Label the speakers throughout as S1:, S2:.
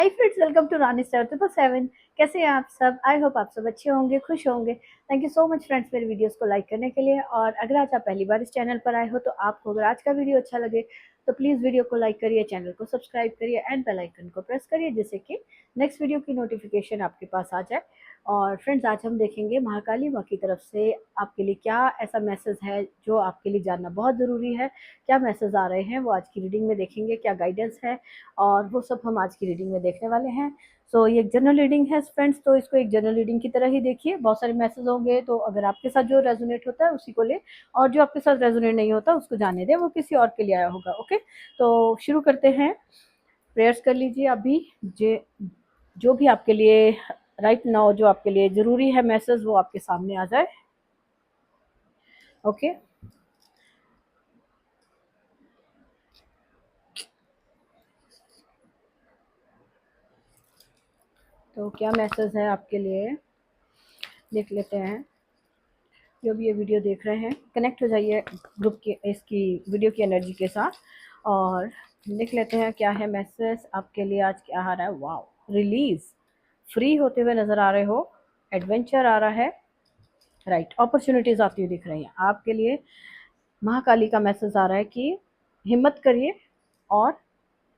S1: Hi friends, welcome to Rani star 777। कैसे हैं आप सब? आई होप आप सब अच्छे होंगे, खुश होंगे। Thank you so much friends मेरे वीडियोस को लाइक करने के लिए। और अगर आज आप पहली बार इस चैनल पर आए हो तो आपको अगर आज का वीडियो अच्छा लगे तो प्लीज़ वीडियो को लाइक करिए, चैनल को सब्सक्राइब करिए एंड बेल आइकन को प्रेस करिए जिससे कि नेक्स्ट वीडियो की नोटिफिकेशन आपके पास आ जाए। और फ्रेंड्स, आज हम देखेंगे महाकाली माँ की तरफ से आपके लिए क्या ऐसा मैसेज है जो आपके लिए जानना बहुत ज़रूरी है। क्या मैसेज आ रहे हैं वो आज की रीडिंग में देखेंगे, क्या गाइडेंस है और वो सब हम आज की रीडिंग में देखने वाले हैं। सो ये एक जनरल रीडिंग है फ्रेंड्स, तो इसको एक जनरल रीडिंग की तरह ही देखिए। बहुत सारे मैसेज होंगे तो अगर आपके साथ जो रेजोनेट होता है उसी को ले, और जो आपके साथ रेजोनेट नहीं होता उसको जाने दे, वो किसी और के लिए आया होगा। ओके, तो शुरू करते हैं। प्रेयर्स कर लीजिए अभी। जो भी आपके लिए राइट नाउ जो आपके लिए ज़रूरी है मैसेज वो आपके सामने आ जाए। ओके, तो क्या मैसेज है आपके लिए देख लेते हैं। जो भी ये वीडियो देख रहे हैं कनेक्ट हो जाइए ग्रुप के इसकी वीडियो की एनर्जी के साथ और देख लेते हैं क्या है मैसेज आपके लिए आज। क्या आ रहा है? वाओ, रिलीज, फ्री होते हुए नज़र आ रहे हो, एडवेंचर आ रहा है, राइट, अपॉर्चुनिटीज़ आती हुई दिख रही हैं आपके लिए। महाकाली का मैसेज आ रहा है कि हिम्मत करिए और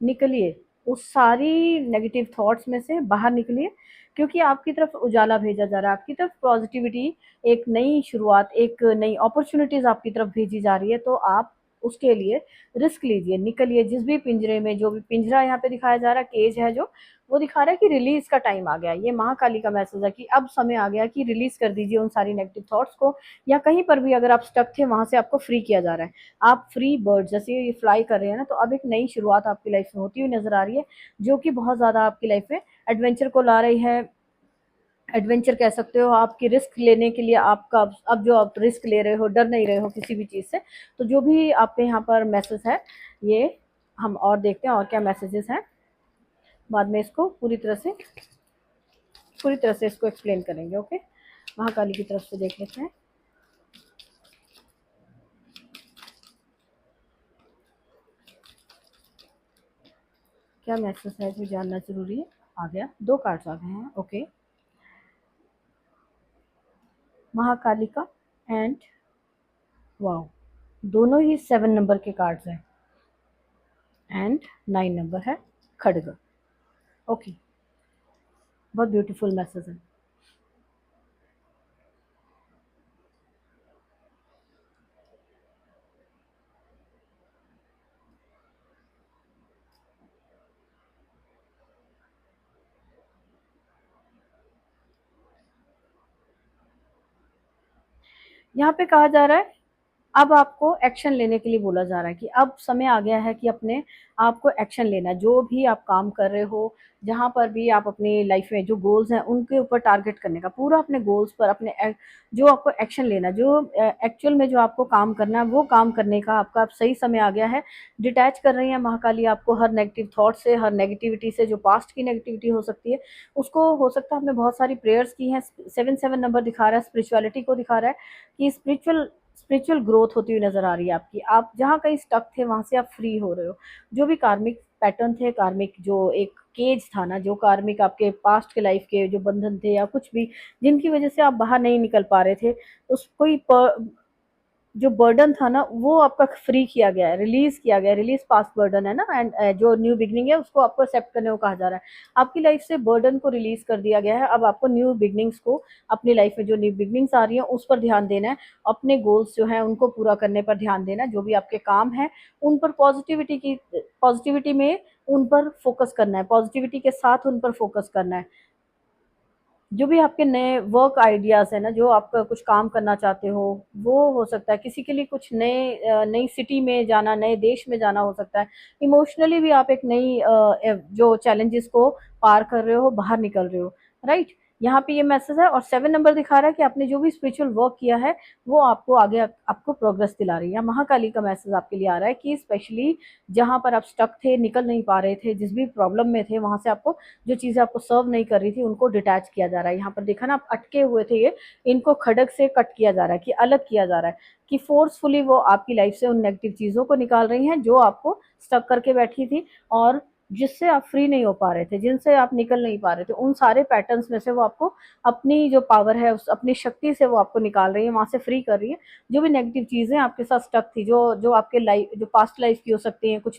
S1: निकलिए, उस सारी नेगेटिव थॉट्स में से बाहर निकलिए, क्योंकि आपकी तरफ उजाला भेजा जा रहा है, आपकी तरफ पॉजिटिविटी, एक नई शुरुआत, एक नई अपॉर्चुनिटीज़ आपकी तरफ भेजी जा रही है। तो आप उसके लिए रिस्क लीजिए, निकलिए। जिस भी पिंजरे में, जो भी पिंजरा यहाँ पे दिखाया जा रहा है, केज है जो, वो दिखा रहा है कि रिलीज का टाइम आ गया। ये महाकाली का मैसेज है कि अब समय आ गया कि रिलीज कर दीजिए उन सारी नेगेटिव थॉट्स को, या कहीं पर भी अगर आप स्टक थे वहां से आपको फ्री किया जा रहा है। आप फ्री बर्ड जैसे ये फ्लाई कर रहे हैं ना, तो अब एक नई शुरुआत आपकी लाइफ में होती हुई नजर आ रही है, जो कि बहुत ज़्यादा आपकी लाइफ में एडवेंचर को ला रही है। एडवेंचर कह सकते हो, आपकी रिस्क लेने के लिए आपका अब जो आप रिस्क ले रहे हो, डर नहीं रहे हो किसी भी चीज़ से। तो जो भी आपके यहाँ पर मैसेज है ये हम और देखते हैं और क्या मैसेजेस हैं, बाद में इसको पूरी तरह से इसको एक्सप्लेन करेंगे। ओके, महाकाली की तरफ से देख लेते हैं। क्या मैसेज है जो जानना जरूरी है? आ गया, दो कार्ड्स आ गए हैं। ओके, महाकाली का एंड वाओ, दोनों ही 7 नंबर के कार्ड्स हैं एंड 9 नंबर है खड़ग। ओके, बहुत ब्यूटीफुल मैसेज है। यहाँ पे कहा जा रहा है अब आपको एक्शन लेने के लिए बोला जा रहा है कि अब समय आ गया है कि अपने आपको एक्शन लेना है। जो भी आप काम कर रहे हो, जहाँ पर भी आप अपनी लाइफ में जो गोल्स हैं उनके ऊपर टारगेट करने का, पूरा अपने गोल्स पर अपने जो आपको एक्शन लेना, जो एक्चुअल में जो आपको काम करना है वो काम करने का आपका अब सही समय आ गया है। डिटैच कर रही है महाकाली आपको हर नेगेटिव थॉट से, हर नेगेटिविटी से। जो पास्ट की नेगेटिविटी हो सकती है उसको, हो सकता है आपने बहुत सारी प्रेयर्स की हैं। 7 नंबर दिखा रहा है, स्पिरिचुअलिटी को दिखा रहा है कि स्पिरिचुअल ग्रोथ होती हुई नजर आ रही है आपकी। आप जहाँ कहीं स्टक थे वहां से आप फ्री हो रहे हो। जो भी कार्मिक पैटर्न थे, कार्मिक जो एक केज था ना, जो कार्मिक आपके पास्ट के लाइफ के जो बंधन थे या कुछ भी जिनकी वजह से आप बाहर नहीं निकल पा रहे थे, उस कोई जो बर्डन था ना वो आपका फ्री किया गया है, रिलीज किया गया है। रिलीज पास्ट बर्डन है ना, एंड जो न्यू बिगनिंग है उसको आपको एक्सेप्ट करने को कहा जा रहा है। आपकी लाइफ से बर्डन को रिलीज कर दिया गया है। अब आपको न्यू बिगनिंग्स को, अपनी लाइफ में जो न्यू बिगनिंग्स आ रही हैं उस पर ध्यान देना है। अपने गोल्स जो हैं उनको पूरा करने पर ध्यान देना है। जो भी आपके काम है उन पर पॉजिटिविटी में उन पर फोकस करना है, पॉजिटिविटी के साथ उन पर फोकस करना है। जो भी आपके नए वर्क आइडियाज़ है ना, जो आप कुछ काम करना चाहते हो, वो हो सकता है किसी के लिए कुछ नई सिटी में जाना, नए देश में जाना हो सकता है। इमोशनली भी आप एक नई जो चैलेंजेस को पार कर रहे हो, बाहर निकल रहे हो, राइट। यहाँ पे ये मैसेज है और 7 नंबर दिखा रहा है कि आपने जो भी स्पिरिचुअल वर्क किया है वो आपको आगे आपको प्रोग्रेस दिला रही है। महाकाली का मैसेज आपके लिए आ रहा है कि स्पेशली जहाँ पर आप स्टक थे, निकल नहीं पा रहे थे, जिस भी प्रॉब्लम में थे वहां से आपको, जो चीज़ें आपको सर्व नहीं कर रही थी उनको डिटैच किया जा रहा है। यहाँ पर देखा ना, आप अटके हुए थे, ये इनको खड़क से कट किया जा रहा है, कि अलग किया जा रहा है, कि फोर्सफुली वो आपकी लाइफ से उन नेगेटिव चीज़ों को निकाल रही हैं जो आपको स्टक करके बैठी थी। और जिससे आप फ्री नहीं हो पा रहे थे, जिनसे आप निकल नहीं पा रहे थे, उन सारे पैटर्न्स में से वो आपको अपनी जो पावर है, उस अपनी शक्ति से वो आपको निकाल रही है, वहाँ से फ्री कर रही है। जो भी नेगेटिव चीज़ें आपके साथ स्टक थी, जो जो आपके लाइफ, जो पास्ट लाइफ की हो सकती हैं, कुछ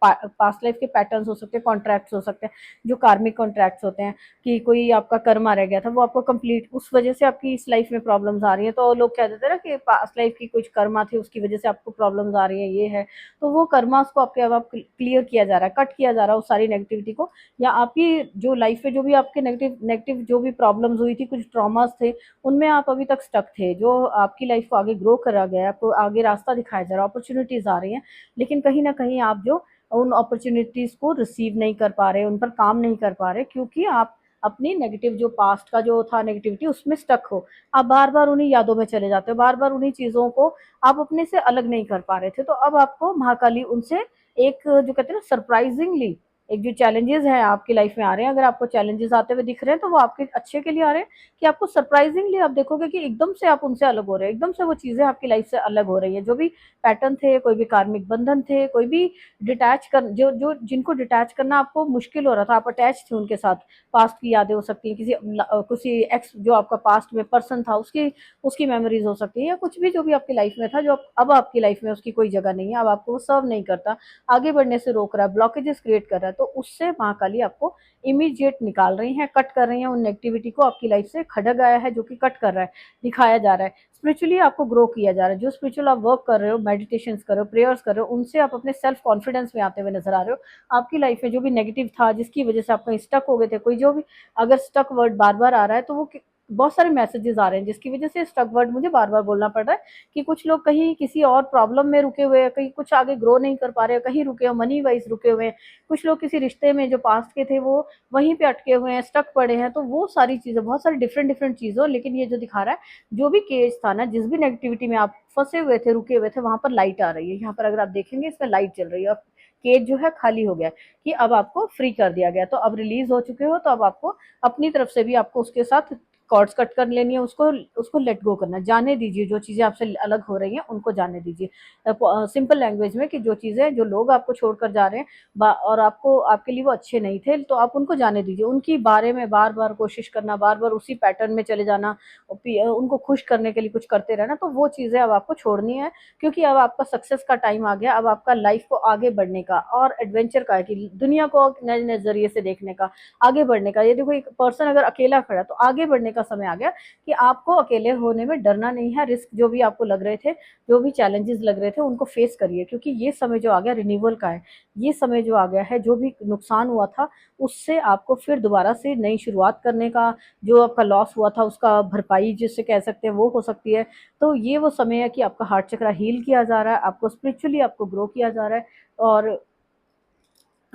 S1: पास्ट लाइफ के पैटर्न्स हो सकते हैं, कॉन्ट्रैक्ट्स हो सकते हैं, जो कार्मिक कॉन्ट्रैक्ट्स होते हैं, कि कोई आपका कर्मा रह गया था, वो आपको कंप्लीट उस वजह से आपकी इस लाइफ में प्रॉब्लम्स आ रही हैं। तो लोग कह देते हैं ना कि पास्ट लाइफ की कुछ कर्मा थी, उसकी वजह से आपको प्रॉब्लम्स आ रही हैं, ये है। तो वो कर्मास को आपके अब आप क्लियर किया जा रहा है, कट किया जा रहा है उस सारी नेगेटिविटी को, या आपकी जो लाइफ में जो भी आपके नेगेटिव नेगेटिव जो भी प्रॉब्लम्स हुई थी, कुछ ट्रॉमास थे, उनमें आप अभी तक स्टक थे, जो आपकी लाइफ को आगे ग्रो करा गया है, आपको आगे रास्ता दिखाया जा रहा है, अपॉर्चुनिटीज आ रही हैं, लेकिन कहीं ना कहीं आप जो उन अपॉर्चुनिटीज को रिसीव नहीं कर पा रहे, उन पर काम नहीं कर पा रहे, क्योंकि आप अपनी नेगेटिव जो पास्ट का जो था नेगेटिविटी, उसमें स्टक हो। आप बार बार उन्हीं यादों में चले जाते हो, बार बार उन्हीं चीज़ों को आप अपने से अलग नहीं कर पा रहे थे। तो अब आपको महाकाली उनसे एक जो कहते हैं ना सरप्राइजिंगली, एक जो चैलेंजेस हैं आपकी लाइफ में आ रहे हैं, अगर आपको चैलेंजेस आते हुए दिख रहे हैं तो वो आपके अच्छे के लिए आ रहे हैं, कि आपको सरप्राइजिंगली आप देखोगे कि एकदम से आप उनसे अलग हो रहे हैं, एकदम से वो चीज़ें आपकी लाइफ से अलग हो रही है, जो भी पैटर्न थे, कोई भी कार्मिक बंधन थे, कोई भी डिटैच कर जो जो जिनको डिटैच करना आपको मुश्किल हो रहा था, आप अटैच थे उनके साथ, पास्ट की यादें हो सकती हैं, किसी एक्स जो आपका पास्ट में पर्सन था, उसकी उसकी मेमोरीज हो सकती है, या कुछ भी जो भी आपकी लाइफ में था, जो अब आपकी लाइफ में उसकी कोई जगह नहीं है, अब आपको वो सर्व नहीं करता, आगे बढ़ने से रोक रहा है, ब्लॉकेजेस क्रिएट कर रहा है, तो उससे महाकाली आपको इमीडिएट निकाल रही हैं, कट कर रही हैं उन नेगेटिविटी को। आपकी लाइफ से खड़क आया है जो कि कट कर रहा है, दिखाया जा रहा है, स्पिरिचुअली आपको ग्रो किया जा रहा है। जो स्पिरिचुअल आप वर्क कर रहे हो, मेडिटेशन कर रहे हो, प्रेयर्स कर रहे हो, उनसे आप अपने सेल्फ कॉन्फिडेंस में आते हुए नजर आ रहे हो। आपकी लाइफ में जो भी नेगेटिव था, जिसकी वजह से आप कहीं स्टक हो गए थे, कोई जो भी अगर स्टक वर्ड बार बार आ रहा है, तो वो बहुत सारे मैसेजेस आ रहे हैं जिसकी वजह से स्टक वर्ड मुझे बार बार बोलना पड़ रहा है, कि कुछ लोग कहीं किसी और प्रॉब्लम में रुके हुए हैं, कहीं कुछ आगे ग्रो नहीं कर पा रहे हैं, कहीं रुके हो मनी वाइज रुके हुए हैं, कुछ लोग किसी रिश्ते में जो पास्ट के थे वो वहीं पे अटके हुए हैं, स्टक पड़े हैं। तो वो सारी चीज़ें, बहुत सारी डिफरेंट डिफरेंट चीज़ों, लेकिन ये जो दिखा रहा है, जो भी केस था ना, जिस भी नेगेटिविटी में आप फंसे हुए थे, रुके हुए थे, वहां पर लाइट आ रही है। यहाँ पर अगर आप देखेंगे, इसमें लाइट चल रही है, और केज जो है खाली हो गया, कि अब आपको फ्री कर दिया गया, तो अब रिलीज हो चुके हो, तो अब आपको अपनी तरफ से भी आपको उसके साथ कॉर्ड्स कट कर लेनी है, उसको उसको लेट गो करना है, जाने दीजिए, जो चीज़ें आपसे अलग हो रही हैं उनको जाने दीजिए, सिंपल लैंग्वेज में, कि जो चीज़ें, जो लोग आपको छोड़कर जा रहे हैं और आपको आपके लिए वो अच्छे नहीं थे, तो आप उनको जाने दीजिए। उनकी बारे में बार बार कोशिश करना, बार बार उसी पैटर्न में चले जाना, उनको खुश करने के लिए कुछ करते रहना, तो वो चीज़ें अब आपको छोड़नी है, क्योंकि अब आपका सक्सेस का टाइम आ गया। अब आपका लाइफ को आगे बढ़ने का और एडवेंचर का है, कि दुनिया को नए नजरिए से देखने का, आगे बढ़ने का। ये देखो, एक पर्सन अगर अकेला खड़ा, तो आगे बढ़ने का समय आ गया, कि आपको अकेले होने में डरना नहीं है। रिस्क जो भी आपको लग रहे थे, जो भी चैलेंजेस लग रहे थे, उनको फेस करिए, क्योंकि ये समय जो आ गया रिन्यूअल का है। ये समय जो आ गया है, जो भी नुकसान हुआ था, उससे आपको फिर दोबारा से नई शुरुआत करने का, जो आपका लॉस हुआ था उसका भरपाई जिससे कह सकते हैं, वो हो सकती है। तो ये वो समय है कि आपका हार्ट चक्र हील किया जा रहा है, आपको स्पिरिचुअली आपको ग्रो किया जा रहा है। और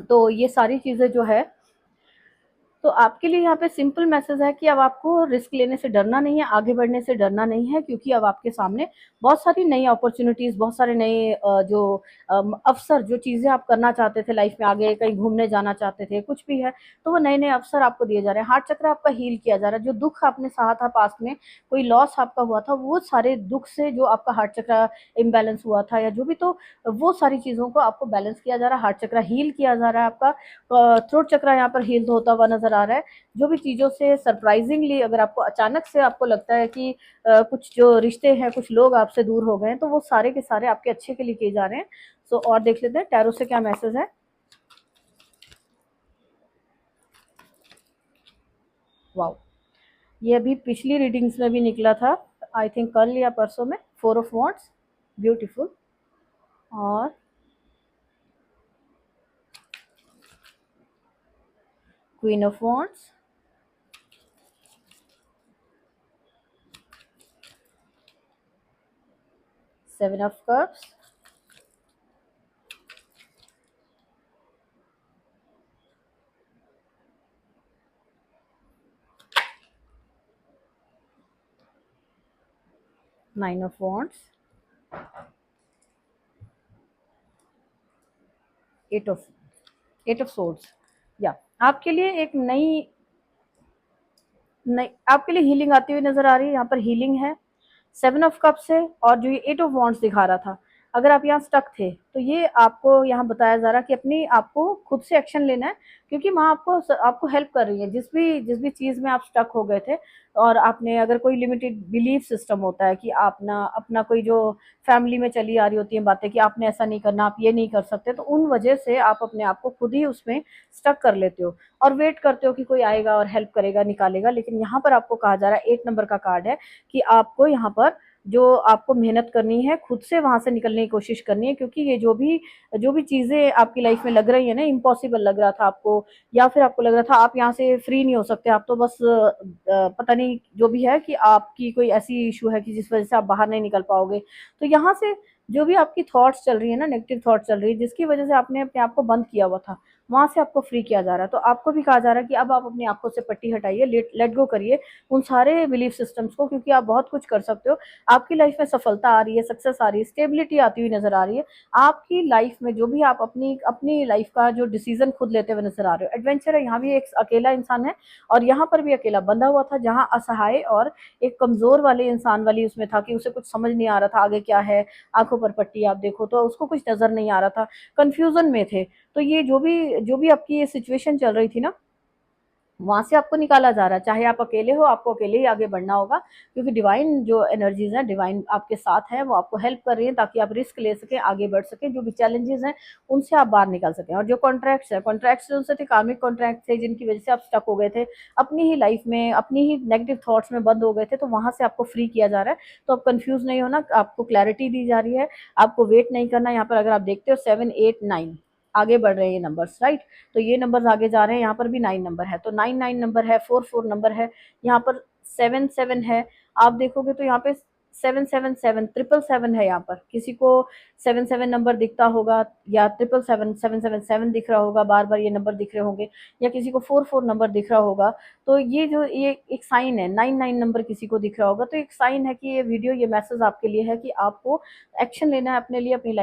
S1: तो ये सारी चीज़ें जो है, तो आपके लिए यहाँ पे सिंपल मैसेज है कि अब आपको रिस्क लेने से डरना नहीं है, आगे बढ़ने से डरना नहीं है, क्योंकि अब आपके सामने बहुत सारी नई अपॉर्चुनिटीज, बहुत सारे नए जो अवसर, जो चीज़ें आप करना चाहते थे लाइफ में, आगे कहीं घूमने जाना चाहते थे, कुछ भी है, तो वो नए नए अवसर आपको दिए जा रहे हैं। हार्ट चक्र आपका हील किया जा रहा है। जो दुख आपने सहा था पास्ट में, कोई लॉस आपका हुआ था, वो सारे दुख से जो आपका हार्ट चक्र इम्बैलेंस हुआ था, या जो भी, तो वो सारी चीज़ों को आपको बैलेंस किया जा रहा है, हार्ट चक्र हील किया जा रहा है आपका। थ्रोट चक्र यहाँ पर हील होता हुआ नजर आ रहा है। जो भी चीज़ों से सरप्राइजिंगली, अगर आपको अचानक से आपको लगता है कि कुछ जो रिश्ते हैं, कुछ लोग आपसे दूर हो गए हैं, तो वो सारे के सारे आपके अच्छे के लिए किए जा रहे हैं। सो और देख लेते हैं टैरो से क्या मैसेज है। वाओ, ये अभी पिछली रीडिंग्स में भी निकला था, आई थिंक कल या परसों में, 4 ऑफ वॉन्ड्स, ब्यूटीफुल। और queen of wands, 7 of cups, 9 of wands, 8 of 8 of swords. या आपके लिए एक नई नई आपके लिए हीलिंग आती हुई नजर आ रही है। यहाँ पर हीलिंग है 7 ऑफ कप्स से, और जो ये 8 ऑफ वॉन्ड्स दिखा रहा था, अगर आप यहाँ स्टक थे, तो ये आपको यहाँ बताया जा रहा है कि अपनी आपको खुद से एक्शन लेना है, क्योंकि माँ आपको हेल्प कर रही है। जिस भी चीज़ में आप स्टक हो गए थे, और आपने अगर कोई लिमिटेड बिलीफ सिस्टम होता है कि आप ना अपना कोई जो फैमिली में चली आ रही होती है बातें कि आपने ऐसा नहीं करना, आप ये नहीं कर सकते, तो उन वजह से आप अपने आप को खुद ही उसमें स्टक कर लेते हो और वेट करते हो कि कोई आएगा और हेल्प करेगा, निकालेगा। लेकिन यहाँ पर आपको कहा जा रहा है, 8 नंबर का कार्ड है कि आपको यहाँ पर जो आपको मेहनत करनी है, खुद से वहां से निकलने की कोशिश करनी है, क्योंकि ये जो भी चीजें आपकी लाइफ में लग रही है ना, इम्पॉसिबल लग रहा था आपको, या फिर आपको लग रहा था आप यहाँ से फ्री नहीं हो सकते, आप तो बस पता नहीं जो भी है कि आपकी कोई ऐसी इशू है कि जिस वजह से आप बाहर नहीं निकल पाओगे, तो यहाँ से जो भी आपकी थॉट्स चल रही है ना, नेगेटिव थॉट्स चल रही है, जिसकी वजह से आपने अपने आप को बंद किया हुआ था, वहां से आपको फ्री किया जा रहा है। तो आपको भी कहा जा रहा है कि अब आप अपनी आंखों से पट्टी हटाइए, लेट गो करिए उन सारे बिलीफ सिस्टम्स को, क्योंकि आप बहुत कुछ कर सकते हो। आपकी लाइफ में सफलता आ रही है, सक्सेस आ रही है, स्टेबिलिटी आती हुई नजर आ रही है। आपकी लाइफ में जो भी आप अपनी अपनी लाइफ का जो डिसीजन खुद लेते हुए नजर आ रहे हो, एडवेंचर है, यहाँ भी एक अकेला इंसान है और यहाँ पर भी अकेला बंधा हुआ था, जहाँ असहाय और एक कमजोर वाले इंसान वाली उसमें था कि उसे कुछ समझ नहीं आ रहा था आगे क्या है। आंखों पर पट्टी आप देखो तो उसको कुछ नजर नहीं आ रहा था, कंफ्यूजन में थे। तो ये जो भी आपकी ये सिचुएशन चल रही थी ना, वहां से आपको निकाला जा रहा है। चाहे आप अकेले हो, आपको अकेले ही आगे बढ़ना होगा, क्योंकि डिवाइन जो एनर्जीज हैं, डिवाइन आपके साथ है, वो आपको हेल्प कर रही है ताकि आप रिस्क ले सकें, आगे बढ़ सकें, जो भी चैलेंजेस हैं उनसे आप बाहर निकल सकें। और जो कॉन्ट्रैक्ट्स है, कॉन्ट्रैक्ट्स उनसे थे, कार्मिक कॉन्ट्रैक्ट थे, जिनकी वजह से आप स्टक हो गए थे अपनी ही लाइफ में, अपनी ही नेगेटिव थॉट्स में बंद हो गए थे, तो वहां से आपको फ्री किया जा रहा है। तो आप कंफ्यूज नहीं होना, आपको क्लैरिटी दी जा रही है, आपको वेट नहीं करना। यहाँ पर अगर आप देखते हो 7 8 9 आगे बढ़ रहे हैं ये नंबर्स, राइट। तो ये नंबर्स आगे जा रहे हैं, यहाँ पर भी 9 नंबर है, तो 9 9 नंबर है, 4 4 नंबर है, यहाँ पर 7 7 है। आप देखोगे तो यहाँ पे 7 7 7 7 7 है। यहाँ पर किसी को 7 7 नंबर दिखता होगा, या 7 7 7 7 7 दिख रहा होगा, बार बार ये नंबर दिख रहे होंगे, या किसी को 4 4 नंबर दिख रहा होगा। तो ये एक साइन है, 9 9 नंबर किसी को दिख रहा होगा, तो एक साइन है कि ये वीडियो, ये मैसेज आपके लिए है कि आपको एक्शन लेना है अपने लिए, अपनी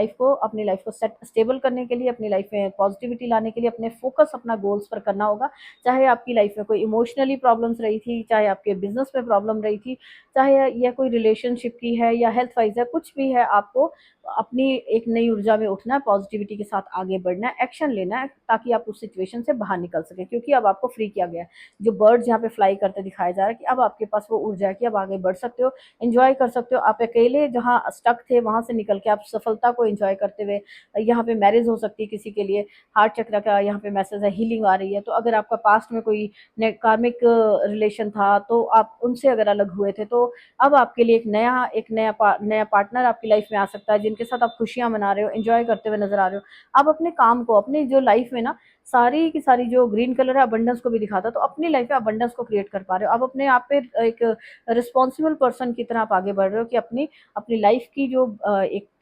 S1: लाइफ को सेट स्टेबल करने के लिए, अपनी लाइफ में पॉजिटिविटी लाने के लिए, अपने फोकस अपना गोल्स पर करना होगा। चाहे आपकी लाइफ में कोई इमोशनली प्रॉब्लम्स रही थी, चाहे आपके बिजनेस में प्रॉब्लम रही थी, चाहे यह कोई रिलेशनशिप की है या हेल्थ वाइज है, कुछ भी है, आपको अपनी एक नई ऊर्जा में उठना है, पॉजिटिविटी के साथ आगे बढ़ना है, एक्शन लेना है, ताकि आप उस सिचुएशन से बाहर निकल सके, क्योंकि अब आपको फ्री किया गया है। जो बर्ड्स यहाँ पे फ्लाई करते दिखाया जा रहा है कि अब आपके पास वो ऊर्जा है कि अब आगे बढ़ सकते हो, एंजॉय कर सकते हो। आप अकेले जहाँ स्टक थे वहां से निकल के आप सफलता को एंजॉय करते हुए, यहाँ पे मैरिज हो सकती है किसी के लिए, हार्ट चक्र का यहाँ पे मैसेज है, हीलिंग आ रही है। तो अगर आपका पास्ट में कोई कार्मिक रिलेशन था, तो आप उनसे अगर अलग हुए थे, तो अब आपके लिए एक नया पार्टनर आपकी लाइफ में आ सकता है, जिनके साथ आप खुशियां मना रहे हो, एंजॉय करते हुए नजर आ रहे हो। आप अपने काम को, अपनी जो लाइफ में ना सारी की सारी जो ग्रीन कलर है अबंडेंस को भी दिखाता है, तो अपनी लाइफ में अबंडेंस को क्रिएट कर पा रहे हो। आप अपने आप पे एक रिस्पॉन्सिबल पर्सन की तरह आप आगे बढ़ रहे हो कि अपनी अपनी लाइफ की जो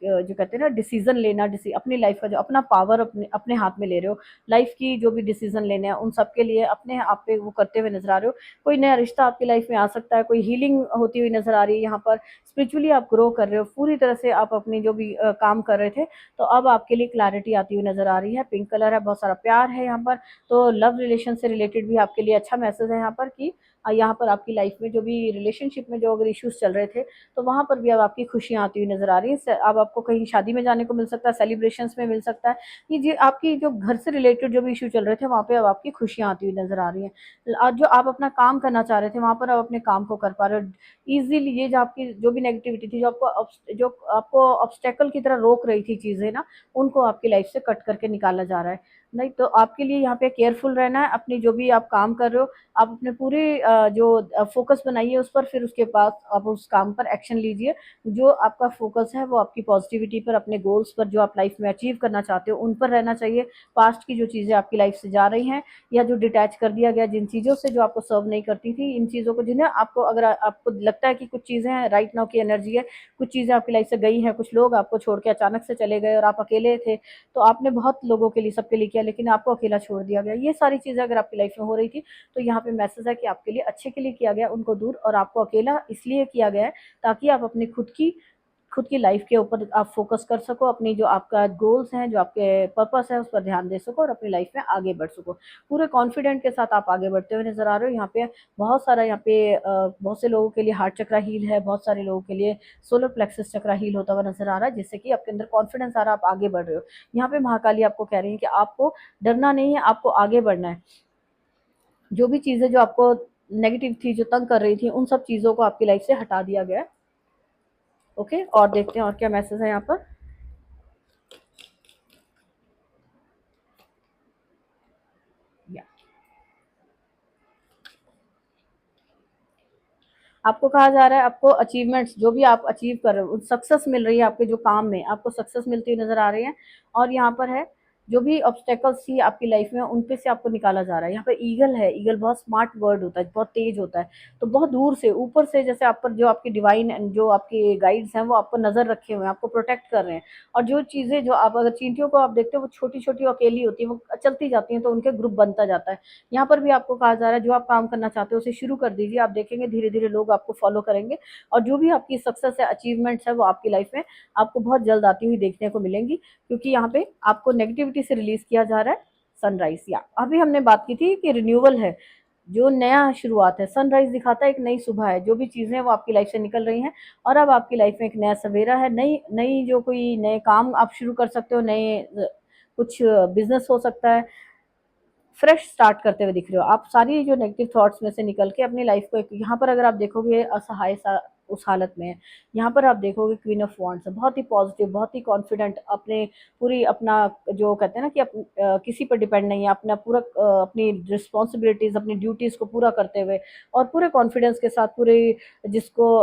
S1: जो कहते हैं ना डिसीजन लेना, अपनी लाइफ का जो अपना पावर अपने अपने हाथ में ले रहे हो, लाइफ की जो भी डिसीजन लेने हैं उन सब के लिए अपने आप पे वो करते हुए नजर आ रहे हो। कोई नया रिश्ता आपकी लाइफ में आ सकता है, कोई हीलिंग होती हुई नजर आ रही है, यहाँ पर स्पिरिचुअली आप ग्रो कर रहे हो पूरी तरह से, आप अपनी जो भी काम कर रहे थे, तो अब आपके लिए क्लैरिटी आती हुई नजर आ रही है। पिंक कलर है, बहुत सारा प्यार है यहाँ पर, तो लव रिलेशन से रिलेटेड भी आपके लिए अच्छा मैसेज है यहाँ पर कि यहाँ पर आपकी लाइफ में जो भी रिलेशनशिप में जो अगर इश्यूज चल रहे थे, तो वहां पर भी अब आपकी खुशियां आती हुई नजर आ रही है। अब आपको कहीं शादी में जाने को मिल सकता है, सेलिब्रेशंस में मिल सकता है, ये जो आपकी जो घर से रिलेटेड जो भी इशू चल रहे थे, वहां पे अब आपकी खुशियां आती हुई नजर आ रही हैं। आज जो आप अपना काम करना चाह रहे थे, वहां पर आप अपने काम को कर पा रहे हो इजीली। ये जो आपकी जो भी नेगेटिविटी थी, जो आपको ऑब्स्टेकल की तरह रोक रही थी चीजें ना, उनको आपकी लाइफ से कट करके निकाला जा रहा है। नहीं तो आपके लिए यहाँ पे केयरफुल रहना है, अपनी जो भी आप काम कर रहे हो, आप अपने पूरे जो फोकस बनाइए उस पर, फिर उसके बाद आप उस काम पर एक्शन लीजिए। जो आपका फोकस है वो आपकी पॉजिटिविटी पर, अपने गोल्स पर, जो आप लाइफ में अचीव करना चाहते हो उन पर रहना चाहिए। पास्ट की जो चीज़ें आपकी लाइफ से जा रही हैं, या जो डिटैच कर दिया गया जिन चीज़ों से जो आपको सर्व नहीं करती थी, इन चीज़ों को, जिन्हें आपको, अगर आपको लगता है कि कुछ चीज़ें राइट नाउ की एनर्जी है, कुछ चीज़ें आपकी लाइफ से गई हैं, कुछ लोग आपको छोड़ के अचानक से चले गए और आप अकेले थे, तो आपने बहुत लोगों के लिए, सबके लिए किया, लेकिन आपको अकेला छोड़ दिया गया। ये सारी चीज़ें अगर आपकी लाइफ में हो रही थी, तो यहाँ पे मैसेज है कि आपके लिए अच्छे के लिए किया गया, उनको दूर, और आपको अकेला इसलिए किया गया है ताकि आप अपनी खुद की खुद की लाइफ के ऊपर आप फोकस कर सको, अपनी जो आपका गोल्स हैं, जो आपके पर्पस है, उस पर ध्यान दे सको और अपनी लाइफ में आगे बढ़ सको। पूरे कॉन्फिडेंट के साथ आप आगे बढ़ते हुए नजर आ रहे हो। यहाँ पे बहुत सारा, यहाँ पे बहुत से लोगों के लिए हार्ट चक्रा हील है, बहुत सारे लोगों के लिए सोलर प्लेक्सस चक्रा हील होता हुआ नजर आ रहा है, जिससे कि आपके अंदर कॉन्फिडेंस आ रहा है, आप आगे बढ़ रहे हो। यहाँ पे महाकाली आपको कह रही है कि आपको डरना नहीं है, आपको आगे बढ़ना है। जो भी चीजें जो आपको नेगेटिव थी, जो तंग कर रही थी, उन सब चीजों को आपकी लाइफ से हटा दिया गया है। ओके, और देखते हैं और क्या मैसेज है यहाँ पर। या आपको कहा जा रहा है, आपको अचीवमेंट्स जो भी आप अचीव कर रहे हो, सक्सेस मिल रही है, आपके जो काम में आपको सक्सेस मिलती हुई नजर आ रही है। और यहाँ पर है, जो भी ऑब्स्टेकल्स थी आपकी लाइफ में, उन पे से आपको निकाला जा रहा है। यहाँ पे ईगल है, ईगल बहुत स्मार्ट बर्ड होता है, बहुत तेज होता है। तो बहुत दूर से, ऊपर से, जैसे आप पर जो आपकी डिवाइन, जो आपके गाइड्स हैं, वो आपको नजर रखे हुए हैं, आपको प्रोटेक्ट कर रहे हैं। और जो चीजें, जो आप अगर चींटियों को आप देखते हो, वो छोटी छोटी अकेली होती है, वो चलती जाती हैं, तो उनके ग्रुप बनता जाता है। यहाँ पर भी आपको कहा जा रहा है, जो आप काम करना चाहते हो उसे शुरू कर दीजिए, आप देखेंगे धीरे धीरे लोग आपको फॉलो करेंगे। और जो भी आपकी सक्सेस है, अचीवमेंट्स है, वो आपकी लाइफ में आपको बहुत जल्द आती हुई देखने को मिलेंगी, क्योंकि यहाँ पे आपको नेगेटिविटी से रिलीज किया जा रहा है सनराइज। या अभी हमने बात की थी कि रिन्यूअल है, जो नया शुरुआत है, सनराइज दिखाता है एक नई सुबह है, जो भी चीजें हैं वो आपकी लाइफ से निकल रही हैं। और अब आपकी लाइफ में एक नया सवेरा है, नई नई जो कोई नए काम आप शुरू कर सकते हो, नए कुछ बिजनेस हो सकता है, फ्रेश स्टार्ट करते हुए दिख रहे हो आप। सारी जो नेगेटिव थॉट्स में से निकल के अपनी लाइफ को एक, यहाँ पर अगर आप देखोगे असहाय सा उस हालत में है, यहाँ पर आप देखोगे क्वीन ऑफ वॉन्ड्स है, बहुत ही पॉजिटिव, बहुत ही कॉन्फिडेंट, अपने पूरी अपना, जो कहते हैं ना कि किसी पर डिपेंड नहीं है, अपना पूरा अपनी रिस्पॉन्सिबिलिटीज, अपनी ड्यूटीज को पूरा करते हुए और पूरे कॉन्फिडेंस के साथ, पूरे जिसको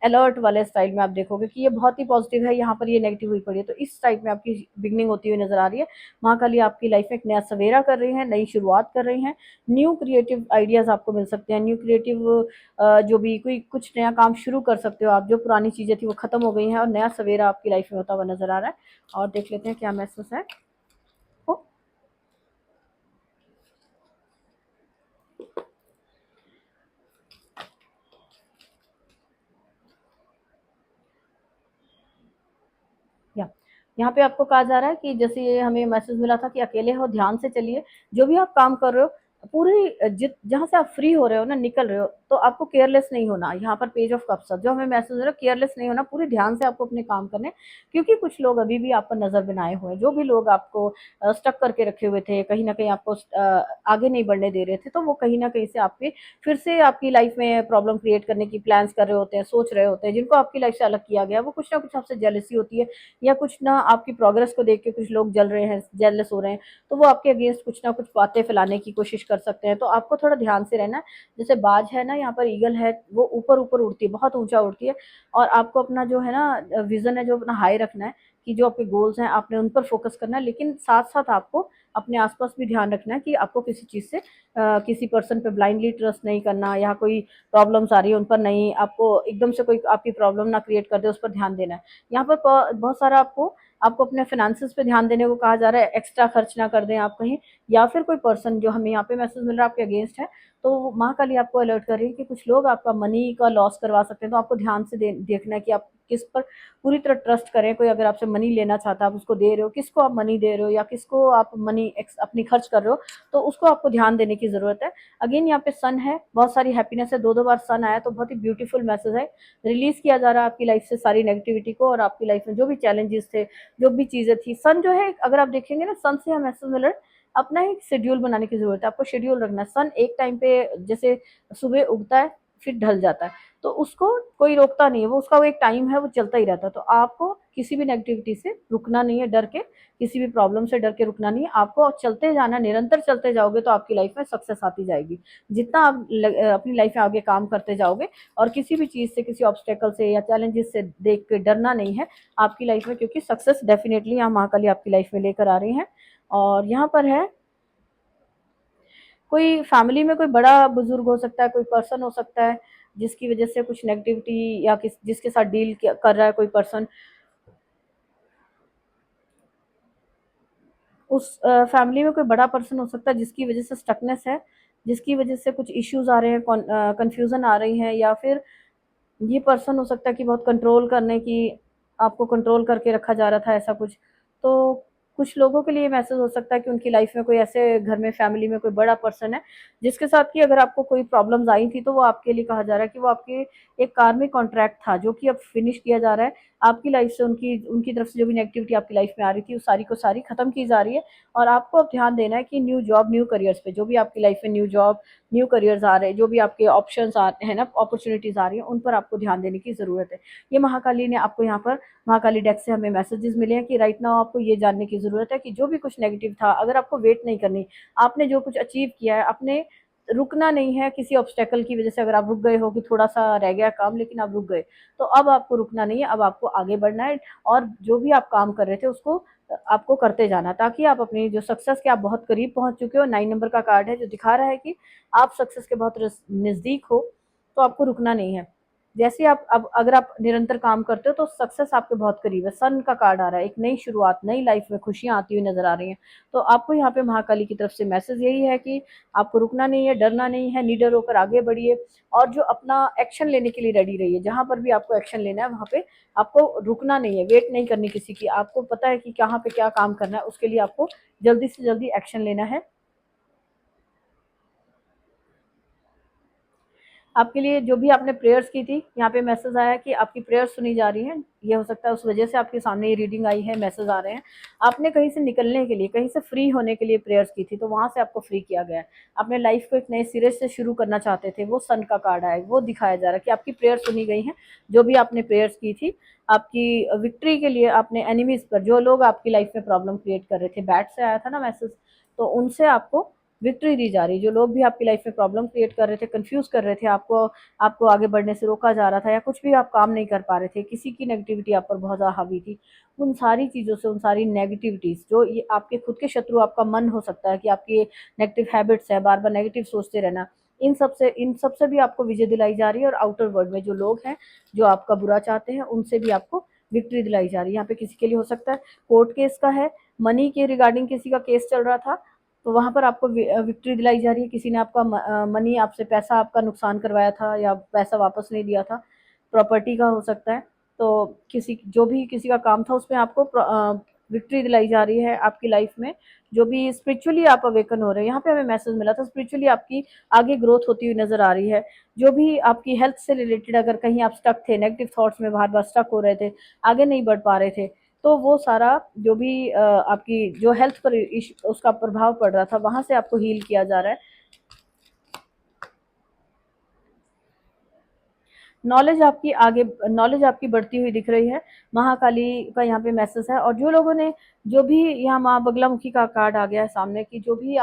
S1: अलर्ट वाले स्टाइल में आप देखोगे कि ये बहुत ही पॉजिटिव है, यहाँ पर ये नेगेटिव हुई पड़ी है। तो इस टाइप में आपकी बिगनिंग होती हुई नजर आ रही है। महाकाली आपकी लाइफ में एक नया सवेरा कर रही हैं, नई शुरुआत कर रही हैं। न्यू क्रिएटिव आइडियाज आपको मिल सकते हैं, न्यू क्रिएटिव जो भी कोई कुछ नया काम शुरू कर सकते हो आप, जो पुरानी चीजें थी वो खत्म हो गई हैं और नया सवेरा आपकी लाइफ में होता हुआ नजर आ रहा है। और देख लेते हैं क्या महसूस है। ओ, या यहाँ पे आपको कहा जा रहा है कि जैसे ये हमें मैसेज मिला था कि अकेले हो, ध्यान से चलिए, जो भी आप काम कर रहे हो, पूरी जहाँ से आप फ्री हो रहे हो ना, निकल रहे हो, तो आपको केयरलेस नहीं होना। यहाँ पर पेज ऑफ कप्स, जो हमें मैसेज मिला, केयरलेस नहीं होना, पूरे ध्यान से आपको अपने काम करने, क्योंकि कुछ लोग अभी भी आप पर नजर बनाए हुए हैं। जो भी लोग आपको स्टक करके रखे हुए थे, कहीं ना कहीं आपको आगे नहीं बढ़ने दे रहे थे, तो वो कहीं ना कहीं से आपके फिर से आपकी लाइफ में प्रॉब्लम क्रिएट करने की प्लान्स कर रहे होते हैं, सोच रहे होते हैं। जिनको आपकी लाइफ से अलग किया गया, वो कुछ ना कुछ आपसे जेलसी होती है, या कुछ ना आपकी प्रोग्रेस को देख के कुछ लोग जल रहे हैं, जेलस हो रहे हैं, तो वो आपके अगेंस्ट कुछ ना कुछ बातें फैलाने की कोशिश कर सकते हैं। तो आपको थोड़ा ध्यान से रहना है। जैसे बाज है ना, यहाँ पर ईगल है, वो ऊपर ऊपर उड़ती है, बहुत ऊंचा उड़ती है। और आपको अपना जो है ना विजन है, जो अपना हाई रखना है, कि जो आपके गोल्स हैं आपने उन पर फोकस करना है, लेकिन साथ साथ आपको अपने आसपास भी ध्यान रखना है कि आपको किसी चीज़ से किसी पर्सन पे ब्लाइंडली ट्रस्ट नहीं करना, या कोई प्रॉब्लम्स आ रही है उन पर नहीं, आपको एकदम से कोई आपकी प्रॉब्लम ना क्रिएट कर दे, उस पर ध्यान देना है। यहाँ पर बहुत सारा आपको आपको अपने फाइनेंसेस पे ध्यान देने को कहा जा रहा है, एक्स्ट्रा खर्च ना कर दें आप कहीं, या फिर कोई पर्सन जो हमें यहाँ पे मैसेज मिल रहा है आपके अगेंस्ट है, तो महाकाली आपको अलर्ट कर रही है कि कुछ लोग आपका मनी का लॉस करवा सकते हैं। तो आपको ध्यान से देखना है कि आप किस पर पूरी तरह ट्रस्ट करें। कोई अगर आपसे मनी लेना चाहता है, आप उसको दे रहे हो, किसको आप मनी दे रहे हो, या किसको आप मनी अपनी खर्च कर रहे हो, तो उसको आपको ध्यान देने की जरूरत है। अगेन यहाँ पे सन है, बहुत सारी हैप्पीनेस है, दो दो बार सन आया, तो बहुत ही ब्यूटीफुल मैसेज है। रिलीज किया जा रहा है आपकी लाइफ से सारी नेगेटिविटी को, और आपकी लाइफ में जो भी चैलेंजेस थे, जो भी चीजें थी, सन जो है, अगर आप देखेंगे ना, सन से हम मैसेज मिल रहा है, अपना एक शेड्यूल बनाने की जरूरत है। आपको शेड्यूल रखना है। सन एक टाइम पे जैसे सुबह उगता है, फिर ढल जाता है, तो उसको कोई रोकता नहीं है, वो उसका वो एक टाइम है, वो चलता ही रहता है। तो आपको किसी भी नेगेटिविटी से रुकना नहीं है, डर के, किसी भी प्रॉब्लम से डर के रुकना नहीं है, आपको चलते जाना, निरंतर चलते जाओगे तो आपकी लाइफ में सक्सेस आती जाएगी। जितना आप अपनी लाइफ में आगे काम करते जाओगे, और किसी भी चीज से, किसी ऑब्स्टेकल से या चैलेंजेस से देख के डरना नहीं है आपकी लाइफ में, क्योंकि सक्सेस डेफिनेटली यहाँ महाकाली आपकी लाइफ में लेकर आ रही हैं। और यहाँ पर है, कोई फैमिली में कोई बड़ा बुजुर्ग हो सकता है, कोई पर्सन हो सकता है जिसकी वजह से कुछ नेगेटिविटी, या जिसके साथ डील कर रहा है कोई पर्सन, उस फैमिली में कोई बड़ा पर्सन हो सकता है जिसकी वजह से स्टकनेस है, जिसकी वजह से कुछ इश्यूज आ रहे हैं, कंफ्यूजन आ रही है, या फिर ये पर्सन हो सकता है कि बहुत कंट्रोल करने की आपको कंट्रोल करके रखा जा रहा था, ऐसा कुछ। तो कुछ लोगों के लिए मैसेज हो सकता है कि उनकी लाइफ में कोई ऐसे घर में फैमिली में कोई बड़ा पर्सन है जिसके साथ कि अगर आपको कोई प्रॉब्लम्स आई थी तो वो आपके लिए कहा जा रहा है कि वो आपके एक कार्मिक कॉन्ट्रैक्ट था जो कि अब फिनिश किया जा रहा है। आपकी लाइफ से उनकी उनकी तरफ से जो भी नेगेटिविटी आपकी लाइफ में आ रही थी वो सारी को सारी खत्म की जा रही है। और आपको अब ध्यान देना है कि न्यू जॉब न्यू करियर्स पे जो भी आपकी लाइफ में न्यू जॉब न्यू करियर्स आ रहे हैं, जो भी आपके ऑप्शंस आ रहे हैं ना, अपॉर्चुनिटीज आ रही है, उन पर आपको ध्यान देने की जरूरत है। ये महाकाली ने आपको यहाँ पर महाकाली डेक से हमें मैसेजेस मिले हैं कि राइट नाउ आपको ये जानने की जरूरत है कि जो भी कुछ नेगेटिव था, अगर आपको वेट नहीं करनी, आपने जो कुछ अचीव किया है, आपने रुकना नहीं है किसी ऑब्स्टेकल की वजह से। अगर आप रुक गए हो कि थोड़ा सा रह गया काम लेकिन आप रुक गए, तो अब आपको रुकना नहीं है, अब आपको आगे बढ़ना है। और जो भी आप काम कर रहे थे उसको आपको करते जाना, ताकि आप अपनी जो सक्सेस के आप बहुत करीब पहुंच चुके हो। 9 नंबर का कार्ड है जो दिखा रहा है कि आप सक्सेस के बहुत नजदीक हो, तो आपको रुकना नहीं है। जैसे आप अब अगर आप निरंतर काम करते हो तो सक्सेस आपके बहुत करीब है। सन का कार्ड आ रहा है, एक नई शुरुआत, नई लाइफ में खुशियां आती हुई नजर आ रही हैं। तो आपको यहाँ पे महाकाली की तरफ से मैसेज यही है कि आपको रुकना नहीं है, डरना नहीं है, निडर होकर आगे बढ़िए। और जो अपना एक्शन लेने के लिए रेडी रहिए, जहां पर भी आपको एक्शन लेना है वहां पे आपको रुकना नहीं है, वेट नहीं करनी किसी की। आपको पता है कि कहाँ पे क्या काम करना है, उसके लिए आपको जल्दी से जल्दी एक्शन लेना है। आपके लिए जो भी आपने प्रेयर्स की थी, यहाँ पे मैसेज आया कि आपकी प्रेयर्स सुनी जा रही हैं। ये हो सकता है उस वजह से आपके सामने ये रीडिंग आई है, मैसेज आ रहे हैं। आपने कहीं से निकलने के लिए, कहीं से फ्री होने के लिए प्रेयर्स की थी, तो वहां से आपको फ्री किया गया है। अपने लाइफ को एक नए सिरे से शुरू करना चाहते थे, वो सन का कार्ड आया, वो दिखाया जा रहा है कि आपकी प्रेयर सुनी गई है। जो भी आपने प्रेयर्स की थी आपकी विक्ट्री के लिए, आपने एनिमीज पर, जो लोग आपकी लाइफ में प्रॉब्लम क्रिएट कर रहे थे, बैट से आया था ना मैसेज, तो उनसे आपको विक्ट्री दी जा रही। जो लोग भी आपकी लाइफ में प्रॉब्लम क्रिएट कर रहे थे, कंफ्यूज कर रहे थे आपको, आपको आगे बढ़ने से रोका जा रहा था, या कुछ भी आप काम नहीं कर पा रहे थे, किसी की नेगेटिविटी आप पर बहुत ज़्यादा हावी थी, उन सारी चीज़ों से, उन सारी नेगेटिविटीज़ जो ये आपके खुद के शत्रु, आपका मन हो सकता है कि आपकी नेगेटिव हैबिट्स है, बार बार नेगेटिव सोचते रहना, इन सब से भी आपको विजय दिलाई जा रही है। और आउटर वर्ल्ड में जो लोग हैं जो आपका बुरा चाहते हैं, उनसे भी आपको विक्ट्री दिलाई जा रही है। यहाँ पे किसी के लिए हो सकता है कोर्ट केस का है, मनी के रिगार्डिंग किसी का केस चल रहा था, तो वहां पर आपको विक्ट्री दिलाई जा रही है। किसी ने आपका मनी, आपसे पैसा आपका नुकसान करवाया था या पैसा वापस नहीं दिया था, प्रॉपर्टी का हो सकता है। तो किसी जो भी किसी का काम था उसमें आपको विक्ट्री दिलाई जा रही है आपकी लाइफ में। जो भी स्पिरिचुअली आप अवेकन हो रहे हैं, यहाँ पे हमें मैसेज मिला था, स्पिरिचुअली आपकी आगे ग्रोथ होती हुई नजर आ रही है। जो भी आपकी हेल्थ से रिलेटेड, अगर कहीं आप स्टक थे, नेगेटिव थॉट्स में बार बार स्टक हो रहे थे, आगे नहीं बढ़ पा रहे थे, तो वो सारा जो भी आपकी जो हेल्थ पर उसका प्रभाव पड़ रहा था, वहां से आपको हील किया जा रहा है। नॉलेज आपकी बढ़ती हुई दिख रही है। महाकाली का यहाँ पे मैसेज है। और जो लोगों ने, जो भी यहाँ माँ बगलामुखी का कार्ड आ गया है सामने, की जो भी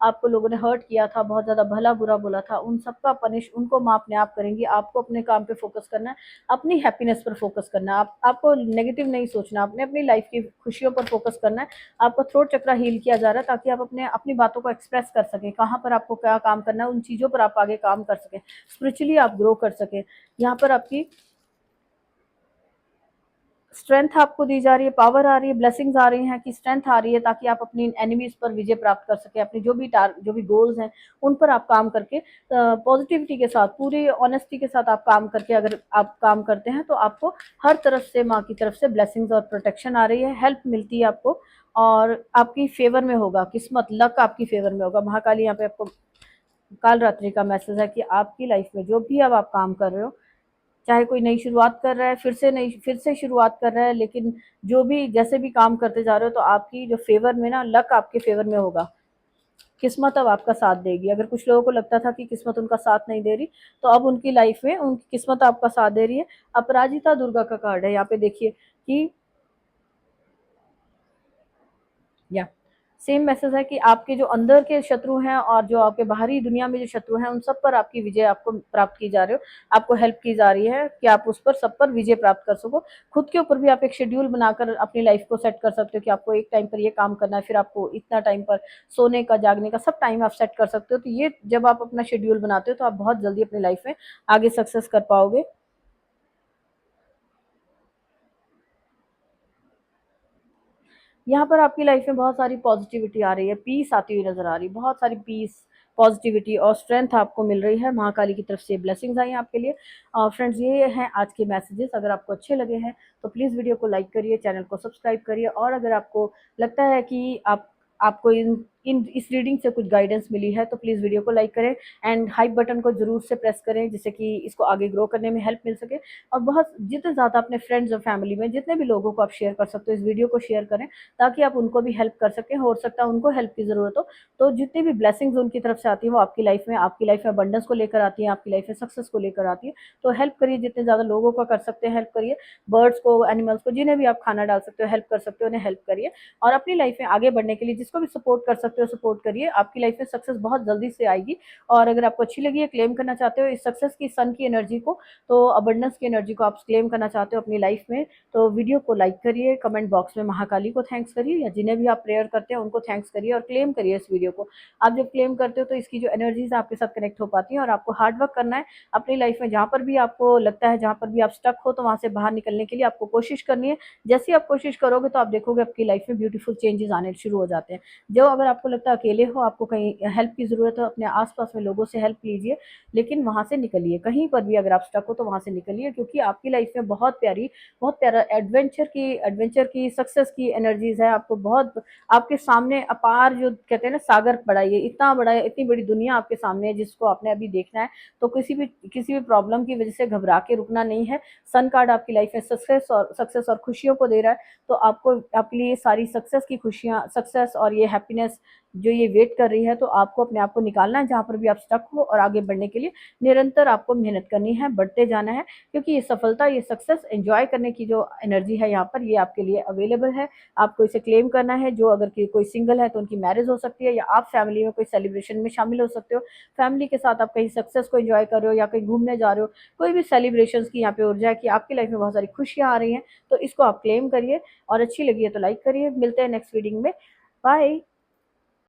S1: आपको लोगों ने हर्ट किया था, बहुत ज्यादा भला बुरा बोला था, उन सबका पनिश उनको माँ अपने आप करेंगी। आपको अपने काम पे फोकस करना है, अपनी हैप्पीनेस पर फोकस करना है। आपको नेगेटिव नहीं सोचना, आपने अपनी लाइफ की खुशियों पर फोकस करना है। आपका थ्रोट चक्रा हील किया जा रहा है ताकि आप अपनी बातों को एक्सप्रेस कर सकें, कहाँ पर आपको क्या काम करना है, उन चीजों पर आप आगे काम कर सकें, स्पिरिचुअली आप ग्रो कर सकें। यहाँ पर आपकी स्ट्रेंथ आपको दी जा रही है, पावर आ रही है, ब्लेसिंग्स आ रही हैं कि स्ट्रेंथ आ रही है, ताकि आप अपनी एनिमीज पर विजय प्राप्त कर सके। अपनी जो भी गोल्स हैं उन पर आप काम करके पॉजिटिविटी के साथ, पूरी ऑनेस्टी के साथ आप काम करके, अगर आप काम करते हैं तो आपको हर तरफ से माँ की तरफ से ब्लेसिंग्स और प्रोटेक्शन आ रही है, हेल्प मिलती है आपको। और आपकी फेवर में होगा, किस्मत लक आपकी फेवर में होगा। महाकाली यहाँ पे आपको काल रात्रि का मैसेज है कि आपकी लाइफ में जो भी अब आप काम कर रहे हो, चाहे कोई नई शुरुआत कर रहा है, फिर से शुरुआत कर रहा है, लेकिन जो भी जैसे भी काम करते जा रहे हो, तो आपकी जो फेवर में ना, लक आपके फेवर में होगा, किस्मत अब आपका साथ देगी। अगर कुछ लोगों को लगता था कि किस्मत उनका साथ नहीं दे रही, तो अब उनकी लाइफ में उनकी किस्मत आपका साथ दे रही है। अपराजिता दुर्गा का कार्ड है, यहाँ पे देखिए कि या सेम मैसेज है कि आपके जो अंदर के शत्रु हैं और जो आपके बाहरी दुनिया में जो शत्रु हैं, उन सब पर आपकी विजय आपको प्राप्त की जा रही हो। आपको हेल्प की जा रही है कि आप उस पर सब पर विजय प्राप्त कर सको। खुद के ऊपर भी आप एक शेड्यूल बनाकर अपनी लाइफ को सेट कर सकते हो कि आपको एक टाइम पर ये काम करना है, फिर आपको इतना टाइम पर सोने का, जागने का, सब टाइम आप सेट कर सकते हो। तो ये जब आप अपना शेड्यूल बनाते हो तो आप बहुत जल्दी अपनी लाइफ में आगे सक्सेस कर पाओगे। यहाँ पर आपकी लाइफ में बहुत सारी पॉजिटिविटी आ रही है, पीस आती हुई नजर आ रही है, बहुत सारी पीस, पॉजिटिविटी और स्ट्रेंथ आपको मिल रही है। महाकाली की तरफ से ब्लेसिंग्स आई हैं आपके लिए। फ्रेंड्स, ये हैं आज के मैसेजेस। अगर आपको अच्छे लगे हैं तो प्लीज़ वीडियो को लाइक करिए, चैनल को सब्सक्राइब करिए, और अगर आपको लगता है कि आपको इन इन इस रीडिंग से कुछ गाइडेंस मिली है तो प्लीज़ वीडियो को लाइक करें एंड हाइप बटन को ज़रूर से प्रेस करें, जिससे कि इसको आगे ग्रो करने में हेल्प मिल सके। और बहुत जितने ज़्यादा अपने फ्रेंड्स और फैमिली में जितने भी लोगों को आप शेयर कर सकते हो, इस वीडियो को शेयर करें ताकि आप उनको भी हेल्प कर सकें। हो सकता है उनको हेल्प की ज़रूरत हो, तो जितनी भी ब्लेसिंग्स उनकी तरफ से आती है वो आपकी लाइफ में अबंडेंस को लेकर आती है, आपकी लाइफ में सक्सेस को लेकर आती है। तो हेल्प करिए, जितने ज़्यादा लोगों का कर सकते हैं हेल्प करिए। बर्ड्स को, एनिमल्स को, जिन्हें भी आप खाना डाल सकते हो, हेल्प कर सकते हो, उन्हें हेल्प करिए। और अपनी लाइफ में आगे बढ़ने के लिए जिसको भी सपोर्ट कर सकते हो सपोर्ट करिए। आपकी लाइफ में सक्सेस बहुत जल्दी से आएगी। और अगर आपको अच्छी लगी है, क्लेम करना चाहते हो इस सक्सेस की, सन की एनर्जी को, तो अबंडेंस की एनर्जी को आप क्लेम करना चाहते हो अपनी लाइफ में, तो वीडियो को लाइक करिए, कमेंट बॉक्स में महाकाली को थैंक्स करिए, या जिन्हें भी आप प्रेयर करते हैं उनको थैंक्स करिए और क्लेम करिए इस वीडियो को। आप जब क्लेम करते हो तो इसकी जो एनर्जीज आपके साथ कनेक्ट हो पाती है। और आपको हार्ड वर्क करना है अपनी लाइफ में। जहाँ पर भी आपको लगता है, जहाँ पर भी आप स्टक हो, तो वहाँ से बाहर निकलने के लिए आपको कोशिश करनी है। जैसे आप कोशिश करोगे तो आप देखोगे आपकी लाइफ में ब्यूटीफुल चेंजेस आने शुरू हो जाते हैं। जो अगर आपको लगता है अकेले हो, आपको कहीं हेल्प की ज़रूरत है, अपने आस-पास में लोगों से हेल्प लीजिए, लेकिन वहाँ से निकलिए। कहीं पर भी अगर आप स्टक हो तो वहाँ से निकलिए, क्योंकि आपकी लाइफ में बहुत प्यारा एडवेंचर की सक्सेस की एनर्जीज़ है। आपको बहुत आपके सामने अपार, जो कहते हैं ना, सागर पड़ा है, ये इतना बड़ा है, इतनी बड़ी दुनिया आपके सामने है जिसको आपने अभी देखना है। तो किसी भी प्रॉब्लम की वजह से घबरा के रुकना नहीं है। सन कार्ड आपकी लाइफ में सक्सेस और खुशियों को दे रहा है। तो आपको, आपके लिए सारी सक्सेस की खुशियाँ, सक्सेस और ये हैप्पीनेस जो ये वेट कर रही है, तो आपको अपने आप को निकालना है जहाँ पर भी आप स्टक हो, और आगे बढ़ने के लिए निरंतर आपको मेहनत करनी है, बढ़ते जाना है। क्योंकि ये सफलता, ये सक्सेस एंजॉय करने की जो एनर्जी है यहाँ पर, ये आपके लिए अवेलेबल है। आपको इसे क्लेम करना है। जो अगर कोई सिंगल है तो उनकी मैरिज हो सकती है, या आप फैमिली में कोई सेलिब्रेशन में शामिल हो सकते हो। फैमिली के साथ आप कहीं सक्सेस को एंजॉय कर रहे हो या कहीं घूमने जा रहे हो, कोई भी सेलिब्रेशन की यहाँ पे ऊर्जा है कि आपकी लाइफ में बहुत सारी खुशियाँ आ रही हैं, तो इसको आप क्लेम करिए। और अच्छी लगी है तो लाइक करिए। मिलते हैं नेक्स्ट रीडिंग में। बाय।